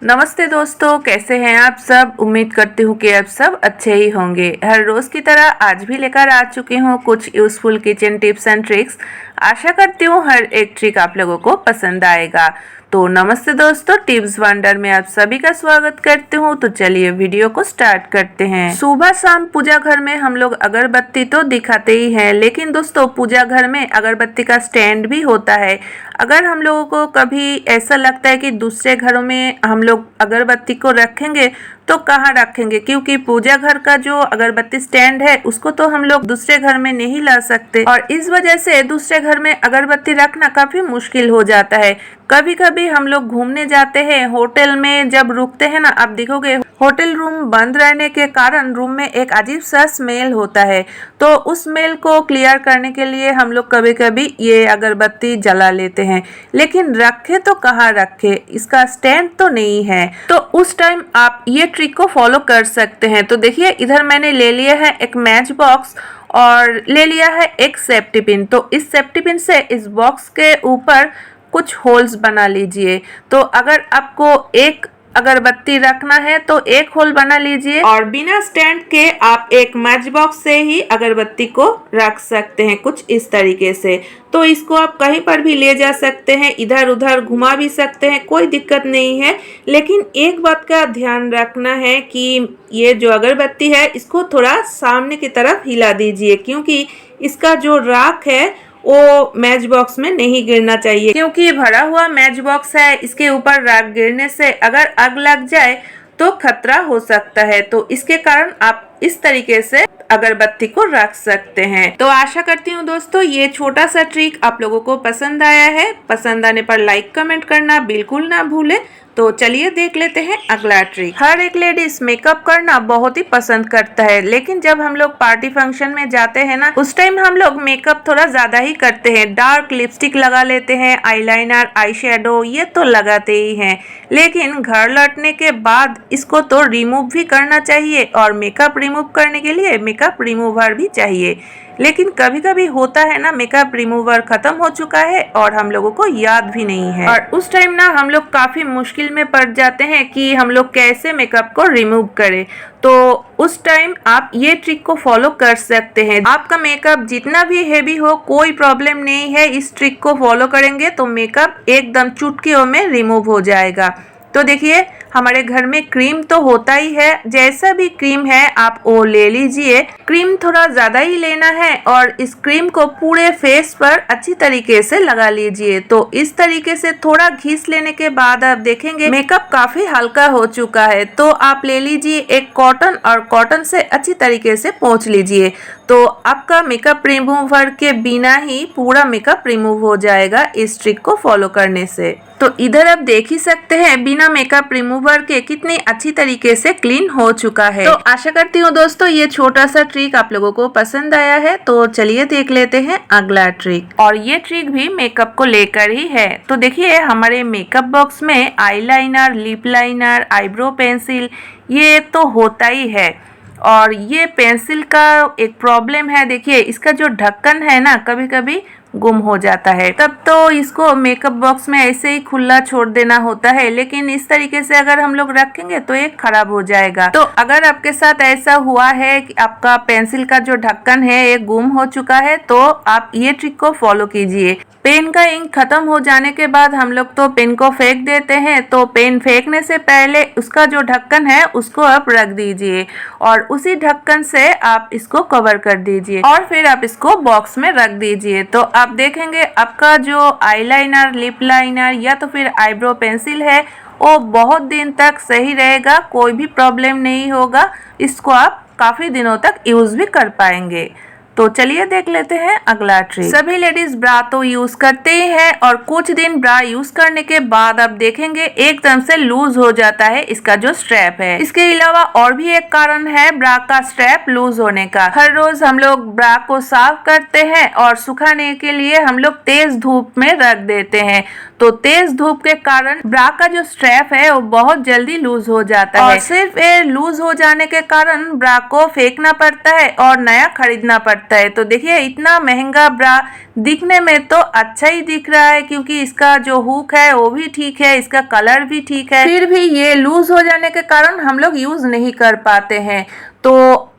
नमस्ते दोस्तों, कैसे हैं आप सब। उम्मीद करती हूँ कि आप सब अच्छे ही होंगे। हर रोज़ की तरह आज भी लेकर आ चुकी हूँ कुछ useful kitchen tips and tricks. आशा करती हूँ हर एक ट्रिक आप लोगों को पसंद आएगा। तो नमस्ते दोस्तों, टिप्स वंडर में आप सभी का स्वागत करती हूँ। तो चलिए वीडियो को स्टार्ट करते हैं। सुबह शाम पूजा घर में हम लोग अगरबत्ती तो दिखाते ही हैं, लेकिन दोस्तों पूजा घर में अगरबत्ती का स्टैंड भी होता है। अगर हम लोगों को कभी ऐसा लगता है कि दूसरे घरों में हम लोग अगरबत्ती को रखेंगे तो कहाँ रखेंगे, क्योंकि पूजा घर का जो अगरबत्ती स्टैंड है उसको तो हम लोग दूसरे घर में नहीं ला सकते, और इस वजह से दूसरे घर में अगरबत्ती रखना काफी मुश्किल हो जाता है। कभी कभी हम लोग घूमने जाते हैं, होटल में जब रुकते हैं ना, आप देखोगे होटल रूम बंद रहने के कारण रूम में एक अजीब सा स्मेल होता है। तो उस स्मेल को क्लियर करने के लिए हम लोग कभी कभी ये अगरबत्ती जला लेते हैं, लेकिन रखे तो कहाँ रखे, इसका स्टैंड तो नहीं है। तो उस टाइम आप ये ट्रिक को फॉलो कर सकते हैं। तो देखिए, इधर मैंने ले लिया है एक मैच बॉक्स और ले लिया है एक सेफ्टी पिन। तो इस सेफ्टी पिन से इस बॉक्स के ऊपर कुछ होल्स बना लीजिए। तो अगर आपको एक अगरबत्ती रखना है तो एक होल बना लीजिए, और बिना स्टैंड के आप एक मैच बॉक्स से ही अगरबत्ती को रख सकते हैं कुछ इस तरीके से। तो इसको आप कहीं पर भी ले जा सकते हैं, इधर उधर घुमा भी सकते हैं, कोई दिक्कत नहीं है। लेकिन एक बात का ध्यान रखना है कि ये जो अगरबत्ती है इसको थोड़ा सामने की तरफ हिला दीजिए, क्योंकि इसका जो राख है वो मैच बॉक्स में नहीं गिरना चाहिए, क्योंकि ये भरा हुआ मैच बॉक्स है। इसके ऊपर राख गिरने से अगर आग लग जाए तो खतरा हो सकता है। तो इसके कारण आप इस तरीके से अगरबत्ती को रख सकते हैं। तो आशा करती हूँ दोस्तों ये छोटा सा ट्रिक आप लोगों को पसंद आया है। पसंद आने पर लाइक कमेंट करना बिल्कुल ना भूलें। तो चलिए देख लेते हैं अगला ट्रिक। हर एक लेडीज मेकअप करना बहुत ही पसंद करता है, लेकिन जब हम लोग पार्टी फंक्शन में जाते हैं ना, उस टाइम हम लोग मेकअप थोड़ा ज्यादा ही करते हैं। डार्क लिपस्टिक लगा लेते हैं, आईलाइनर, आई शेडो ये तो लगाते ही हैं, लेकिन घर लौटने के बाद इसको तो रिमूव भी करना चाहिए, और मेकअप रिमूव करने के लिए मेकअप रिमूवर भी चाहिए। लेकिन कभी कभी होता है ना, मेकअप रिमूवर खत्म हो चुका है और हम लोगों को याद भी नहीं है, और उस टाइम ना हम लोग काफी मुश्किल में पड़ जाते हैं कि हम लोग कैसे मेकअप को रिमूव करें। तो उस टाइम आप ये ट्रिक को फॉलो कर सकते हैं। आपका मेकअप जितना भी हेवी हो कोई प्रॉब्लम नहीं है, इस ट्रिक को फॉलो करेंगे तो मेकअप एकदम चुटकियों में रिमूव हो जाएगा। तो देखिए, हमारे घर में क्रीम तो होता ही है, जैसा भी क्रीम है आप वो ले लीजिए। क्रीम थोड़ा ज्यादा ही लेना है और इस क्रीम को पूरे फेस पर अच्छी तरीके से लगा लीजिए। तो इस तरीके से थोड़ा घिस लेने के बाद आप देखेंगे मेकअप काफी हल्का हो चुका है। तो आप ले लीजिए एक कॉटन, और कॉटन से अच्छी तरीके से पोंछ लीजिए। तो आपका मेकअप रिमूवर के बिना ही पूरा मेकअप रिमूव हो जाएगा इस ट्रिक को फॉलो करने से। तो इधर आप देख ही सकते हैं बिना मेकअप रिमूवर के कितनी अच्छी तरीके से क्लीन हो चुका है। तो आशा करती हूँ दोस्तों ये छोटा सा ट्रिक आप लोगों को पसंद आया है। तो चलिए देख लेते हैं अगला ट्रिक, और ये ट्रिक भी मेकअप को लेकर ही है। तो देखिए, हमारे मेकअप बॉक्स में eyeliner, lip liner, eyebrow pencil ये तो होता ही है, और ये पेंसिल का एक प्रॉब्लम है। देखिए, इसका जो ढक्कन है ना कभी कभी गुम हो जाता है, तब तो इसको मेकअप बॉक्स में ऐसे ही खुला छोड़ देना होता है। लेकिन इस तरीके से अगर हम लोग रखेंगे तो ये खराब हो जाएगा। तो अगर आपके साथ ऐसा हुआ है कि आपका पेंसिल का जो ढक्कन है ये गुम हो चुका है, तो आप ये ट्रिक को फॉलो कीजिए। पेन का इंक खत्म हो जाने के बाद हम लोग तो पेन को फेंक देते हैं, तो पेन फेंकने से पहले उसका जो ढक्कन है उसको आप रख दीजिए, और उसी ढक्कन से आप इसको कवर कर दीजिए, और फिर आप इसको बॉक्स में रख दीजिए। तो आप देखेंगे आपका जो आईलाइनर, लिप लाइनर या तो फिर आईब्रो पेंसिल है वो बहुत दिन तक सही रहेगा, कोई भी प्रॉब्लम नहीं होगा। इसको आप काफी दिनों तक यूज भी कर पाएंगे। तो चलिए देख लेते हैं अगला ट्रिक। सभी लेडीज ब्रा तो यूज करते ही हैं, और कुछ दिन ब्रा यूज करने के बाद आप देखेंगे एकदम से लूज हो जाता है इसका जो स्ट्रैप है। इसके अलावा और भी एक कारण है ब्रा का स्ट्रैप लूज होने का। हर रोज हम लोग ब्रा को साफ करते हैं और सुखाने के लिए हम लोग तेज धूप में रख देते हैं। तो तो तेज धूप के कारण ब्रा का जो स्ट्रैप है वो बहुत जल्दी लूज हो जाता है और सिर्फ ये लूज हो जाने के कारण ब्रा को फेंकना पड़ता है और नया खरीदना पड़ता है। तो देखिए इतना महंगा ब्रा दिखने में तो अच्छा ही दिख रहा है क्योंकि इसका जो हुक है वो भी ठीक है, इसका कलर भी ठीक है, फिर भी ये लूज हो जाने के कारण हम लोग यूज नहीं कर पाते हैं। तो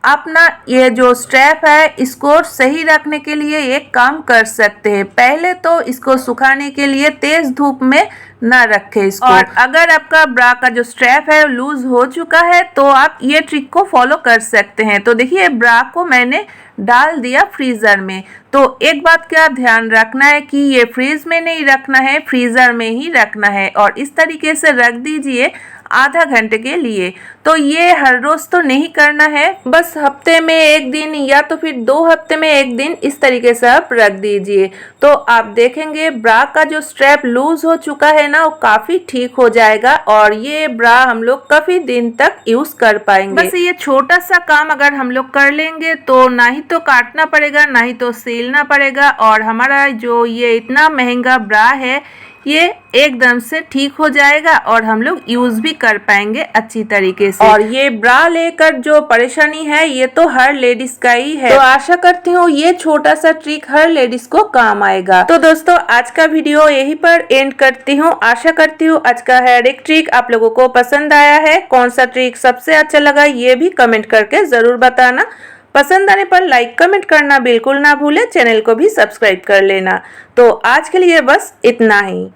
अपना ये जो स्ट्रैप है इसको सही रखने के लिए एक काम कर सकते हैं। पहले तो इसको सुखाने के लिए तेज धूप में ना रखें इसको, और अगर आपका ब्रा का जो स्ट्रैप है लूज हो चुका है तो आप ये ट्रिक को फॉलो कर सकते हैं। तो देखिए ब्रा को मैंने डाल दिया फ्रीजर में। तो एक बात का ध्यान रखना है कि ये फ्रीज में नहीं रखना है, फ्रीजर में ही रखना है और इस तरीके से रख दीजिए आधा घंटे के लिए। तो ये हर रोज तो नहीं करना है, बस हफ्ते में एक दिन या तो फिर 2 हफ्ते में एक दिन इस तरीके से आप रख दीजिए। तो आप देखेंगे ब्रा का जो स्ट्रैप लूज हो चुका है ना वो काफी ठीक हो जाएगा और ये ब्रा हम लोग काफी दिन तक यूज कर पाएंगे। बस ये छोटा सा काम अगर हम लोग कर लेंगे तो ना ही तो काटना पड़ेगा ना ही तो सिलना पड़ेगा और हमारा जो ये इतना महंगा ब्रा है ये एकदम से ठीक हो जाएगा और हम लोग यूज भी कर पाएंगे अच्छी तरीके से। और ये ब्रा लेकर जो परेशानी है ये तो हर लेडीज का ही है। तो आशा करती हूँ ये छोटा सा ट्रिक हर लेडीज को काम आएगा। तो दोस्तों आज का वीडियो यहीं पर एंड करती हूँ। आशा करती हूँ आज का हेयर एक ट्रिक आप लोगों को पसंद आया है। कौन सा ट्रिक सबसे अच्छा लगा ये भी कमेंट करके जरूर बताना। पसंद आने पर लाइक कमेंट करना बिल्कुल ना भूले, चैनल को भी सब्सक्राइब कर लेना। तो आज के लिए बस इतना ही।